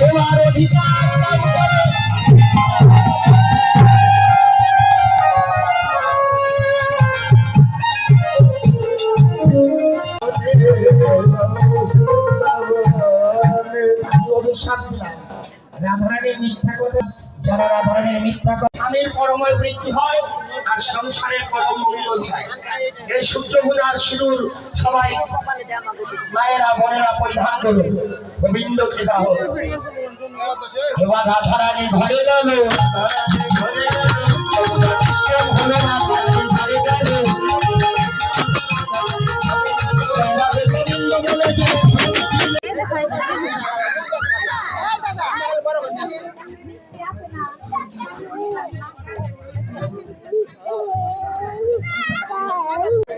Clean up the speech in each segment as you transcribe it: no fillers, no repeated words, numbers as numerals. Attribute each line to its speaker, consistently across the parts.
Speaker 1: সেবার অধিকার লাভ করে। রাধারানীর মিথ্যা কথা, যারা রাধারানীর মিথ্যা কথা স্বামীর পরময় বৃদ্ধি হয় আর সংসারের পরম মঙ্গল হয়। এই সূর্য পূজার সিঁদুর সবাই মায়েরা বোনেরা পরিধান করুন, গোবিন্দকে দাহ। এবার রাধারানী ঘরে গেল,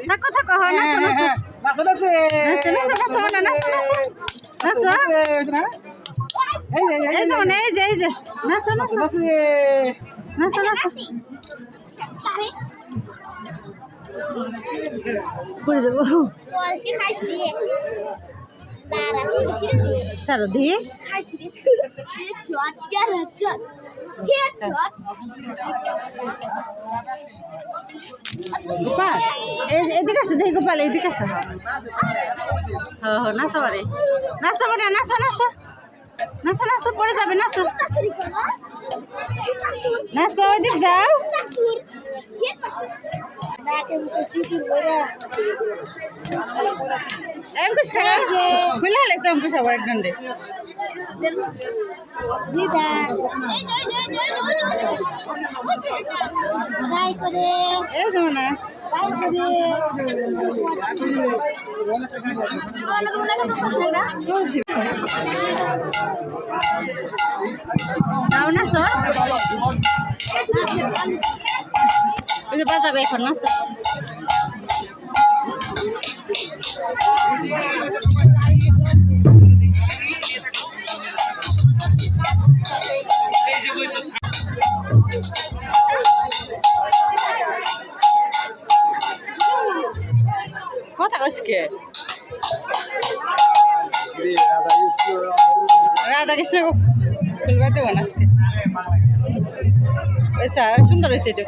Speaker 2: থাকো থাকো হয় নাচো নাচো নাচো নাচো নাচো নাচো নাচো নাচো এই যে মানে এই যে নাচো নাচো নাচো নাচো পড়ে যাবো সারো দিয়ে গোপাল এদিকে আসো দেখি গোপাল এদিকে আসো নাচো বারে নাচো বারে নাচো নাচো নাচো নাচো পড়ে যাবে নাচো নাচো ওইদিক যাও অঙ্কুশ খারাপ খুলে হালাইছে অঙ্কুশ আবার এক দণ্ডে এই যাবো না চলছি যাও নাচো ওই যে বাজাবে এখন নাচো কথা কসকে রাধা কৃষ্ণ ফুলবা দেবো না আজকে সুন্দর হয়েছে এটা